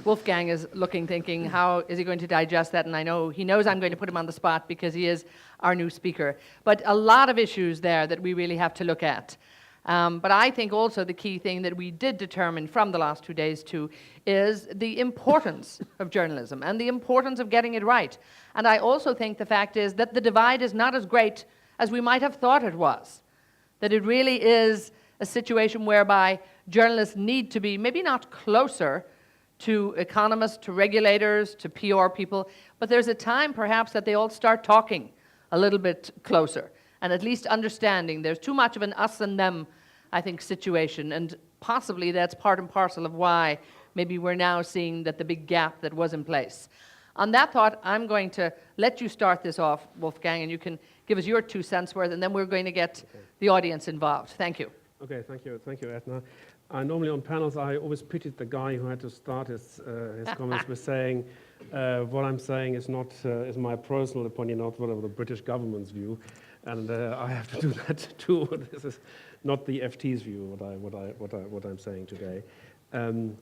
Wolfgang is looking, thinking, how is he going to digest that? And I know he knows I'm going to put him on the spot because he is our new speaker. But a lot of issues there that we really have to look at. But I think also the key thing that we did determine from the last 2 days too is the importance of journalism and the importance of getting it right. And I also think the fact is that the divide is not as great as we might have thought it was. That it really is a situation whereby journalists need to be maybe not closer to economists, to regulators, to PR people, but there's a time perhaps that they all start talking a little bit closer and at least understanding. There's too much of an us and them, I think, situation, and possibly that's part and parcel of why maybe we're now seeing that the big gap that was in place. On that thought, I'm going to let you start this off, Wolfgang, and you can give us your 2 cents worth, and then we're going to get the audience involved. Thank you. Okay, thank you, Edna. Normally on panels, I always pitied the guy who had to start his comments with saying, what I'm saying is not is my personal opinion, not whatever the British government's view, and I have to do that too. This is not the FT's view. What I'm saying today, and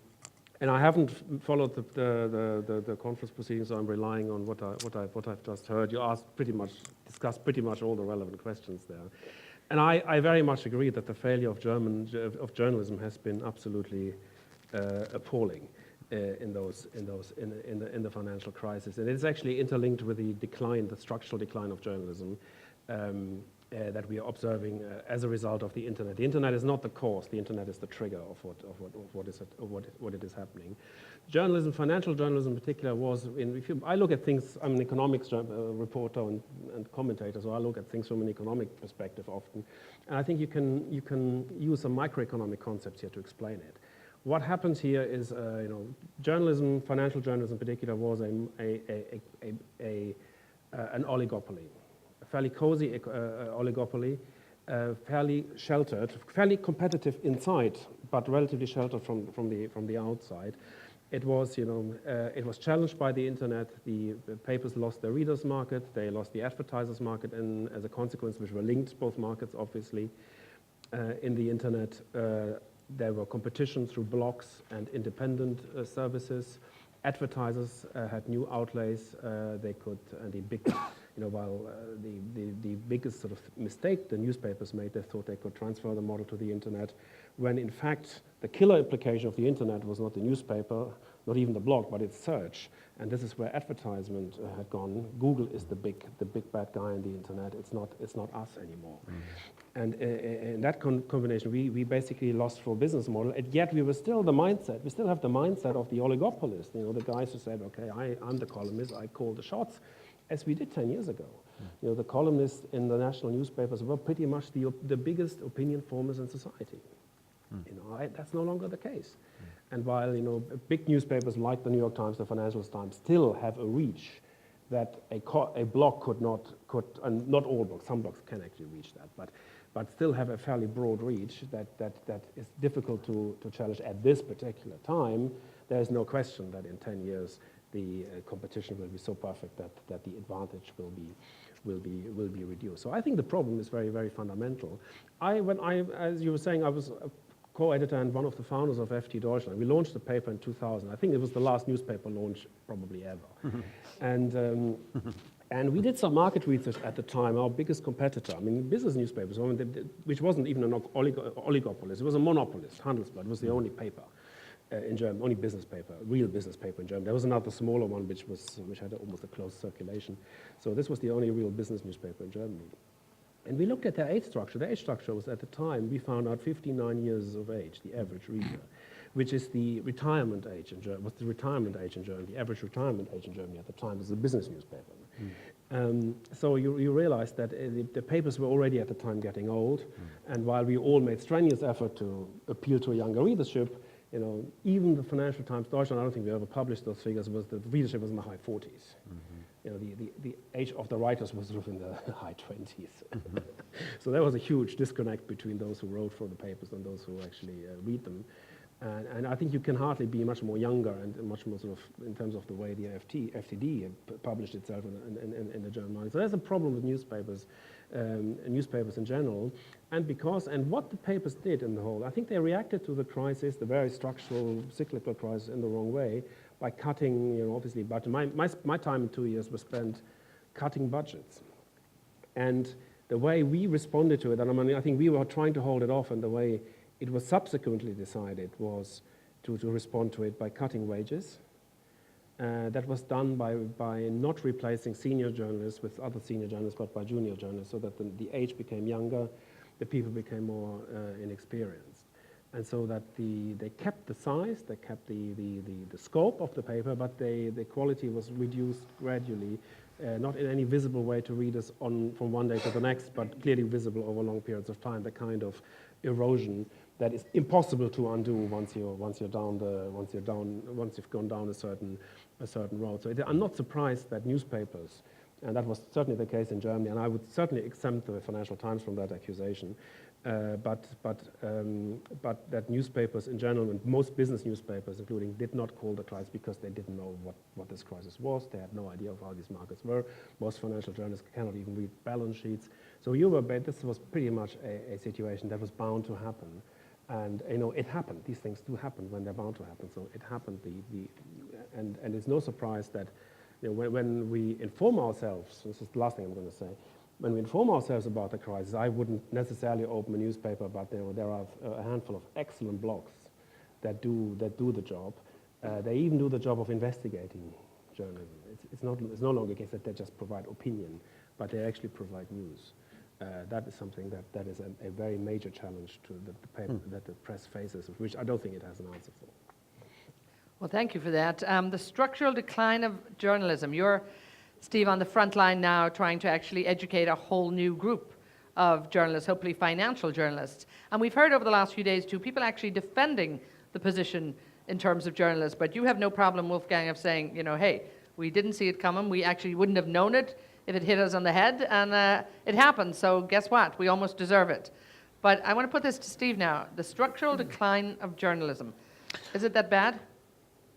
I haven't followed the conference proceedings, so I'm relying on what I've just heard. You discussed pretty much all the relevant questions there. And I very much agree that the failure of journalism has been absolutely appalling in the financial crisis, and it's actually interlinked with the structural decline of journalism that we are observing as a result of the internet. The internet is not the cause; the internet is the trigger of what it is happening. Journalism, financial journalism in particular, I look at things. I'm an economics reporter and commentator, so I look at things from an economic perspective often. And I think you can use some microeconomic concepts here to explain it. What happens here is, journalism, financial journalism in particular, was an oligopoly, a fairly cozy oligopoly, fairly sheltered, fairly competitive inside, but relatively sheltered from the outside. It was, it was challenged by the internet. The papers lost their readers' market. They lost the advertisers' market, and as a consequence, which were linked, both markets, obviously, in the internet. There were competition through blogs and independent services. Advertisers had new outlays. They could, and the big, while the biggest sort of mistake the newspapers made, they thought they could transfer the model to the internet, when in fact the killer implication of the internet was not the newspaper, not even the blog, but its search. And this is where advertisement had gone. Google is the big bad guy in the internet. It's not us anymore. And in that combination, we basically lost for business model, and yet we still have the mindset of the oligopolist, the guys who said, okay, I'm the columnist, I call the shots, as we did 10 years ago. The columnists in the national newspapers were pretty much the biggest opinion formers in society. That's no longer the case. And while big newspapers like the New York Times, the Financial Times, still have a reach that a blog could not, and not all blogs, some blogs can actually reach that, but still have a fairly broad reach that is difficult to challenge at this particular time. There is no question that in 10 years the competition will be so perfect that the advantage will be reduced. So I think the problem is very, very fundamental. As you were saying, I was a co-editor and one of the founders of FT Deutschland. We launched the paper in 2000. I think it was the last newspaper launch probably ever. And we did some market research at the time. Our biggest competitor, business newspapers, which wasn't even an oligopolist, it was a monopolist. Handelsblatt was the only paper in Germany, only business paper, real business paper in Germany. There was another smaller one which had almost a closed circulation. So this was the only real business newspaper in Germany. And we looked at their age structure. Their age structure was, at the time, we found out 59 years of age, the average reader, which is the retirement age in Germany. What's the retirement age in Germany? The average retirement age in Germany at the time was a business newspaper. So you realize that the papers were already at the time getting old, and while we all made strenuous effort to appeal to a younger readership, even the Financial Times Deutschland, I don't think we ever published those figures, the readership was in the high 40s. The age of the writers was sort of in the high 20s. So there was a huge disconnect between those who wrote for the papers and those who actually read them. And I think you can hardly be much more younger and much more sort of in terms of the way the FTD published itself in the German market. So there's a problem with newspapers in general. And what the papers did in the whole, I think they reacted to the crisis, the very structural cyclical crisis, in the wrong way, by cutting, obviously, but my time in 2 years was spent cutting budgets. And the way we responded to it, and I think we were trying to hold it off, and the way it was subsequently decided was to respond to it by cutting wages. That was done by not replacing senior journalists with other senior journalists, but by junior journalists, so that the age became younger, the people became more inexperienced. And so that they kept the size, they kept the scope of the paper, but the quality was reduced gradually, not in any visible way to readers from one day to the next, but clearly visible over long periods of time, the kind of erosion that is impossible to undo once you've gone down a certain road. So I'm not surprised that newspapers, and that was certainly the case in Germany, and I would certainly exempt the Financial Times from that accusation. But that newspapers in general, and most business newspapers including, did not call the crisis because they didn't know what this crisis was. They had no idea of how these markets were. Most financial journalists cannot even read balance sheets. So this was pretty much a situation that was bound to happen. And it happened. These things do happen when they're bound to happen. So it happened. And it's no surprise that when we inform ourselves, this is the last thing I'm going to say, when we inform ourselves about the crisis, I wouldn't necessarily open a newspaper, but there are a handful of excellent blogs that do the job. They even do the job of investigating journalism. It's no longer the case that they just provide opinion, but they actually provide news. That is something that is a very major challenge to the paper, that the press faces, which I don't think it has an answer for. Well, thank you for that. The structural decline of journalism. You're, Steve, on the front line now trying to actually educate a whole new group of journalists, hopefully financial journalists. And we've heard over the last few days, too, people actually defending the position in terms of journalists. But you have no problem, Wolfgang, of saying, hey, we didn't see it coming. We actually wouldn't have known it if it hit us on the head. And it happened. So guess what? We almost deserve it. But I want to put this to Steve now. The structural decline of journalism. Is it that bad?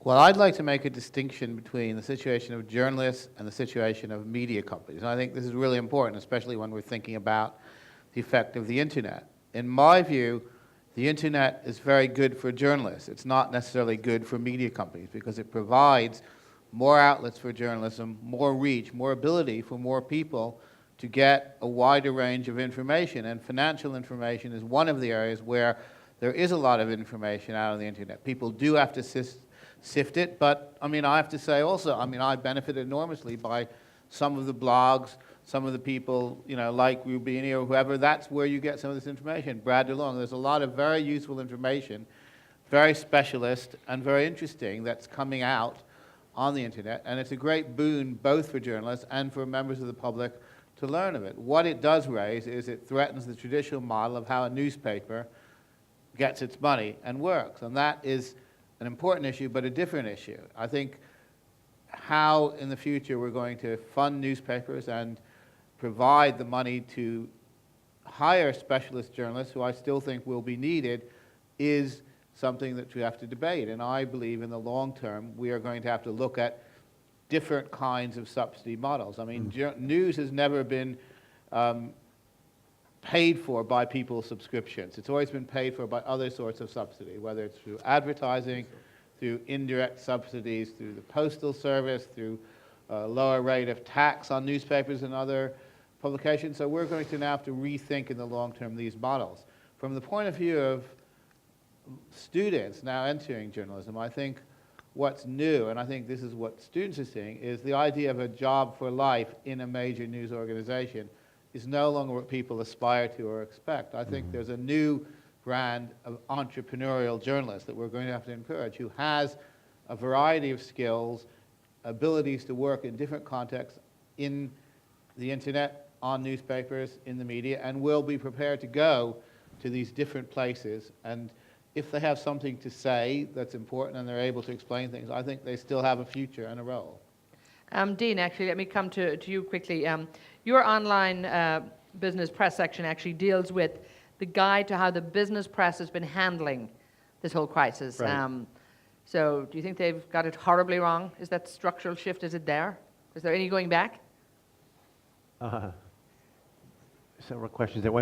Well, I'd like to make a distinction between the situation of journalists and the situation of media companies. And I think this is really important, especially when we're thinking about the effect of the internet. In my view, the internet is very good for journalists. It's not necessarily good for media companies because it provides more outlets for journalism, more reach, more ability for more people to get a wider range of information. And financial information is one of the areas where there is a lot of information out on the internet. People do have to sift it, but I have to say also, I benefited enormously by some of the blogs, some of the people, like Rubini or whoever. That's where you get some of this information. Brad DeLong, there's a lot of very useful information, very specialist and very interesting that's coming out on the internet, and it's a great boon both for journalists and for members of the public to learn of it. What it does raise is it threatens the traditional model of how a newspaper gets its money and works, and that is an important issue, but a different issue. I think how in the future we're going to fund newspapers and provide the money to hire specialist journalists, who I still think will be needed, is something that we have to debate. And I believe in the long term we are going to have to look at different kinds of subsidy models. News has never been paid for by people's subscriptions. It's always been paid for by other sorts of subsidy, whether it's through advertising, through indirect subsidies, through the postal service, through a lower rate of tax on newspapers and other publications. So we're going to now have to rethink in the long term these models. From the point of view of students now entering journalism, I think what's new, and I think this is what students are seeing, is the idea of a job for life in a major news organization is no longer what people aspire to or expect. I think there's a new brand of entrepreneurial journalist that we're going to have to encourage, who has a variety of skills, abilities to work in different contexts in the internet, on newspapers, in the media, and will be prepared to go to these different places. And if they have something to say that's important and they're able to explain things, I think they still have a future and a role. Dean, actually, let me come to you quickly. Your online business press section actually deals with the guide to how the business press has been handling this whole crisis. Right. So do you think they've got it horribly wrong? Is that structural shift, is it there? Is there any going back? Several questions there.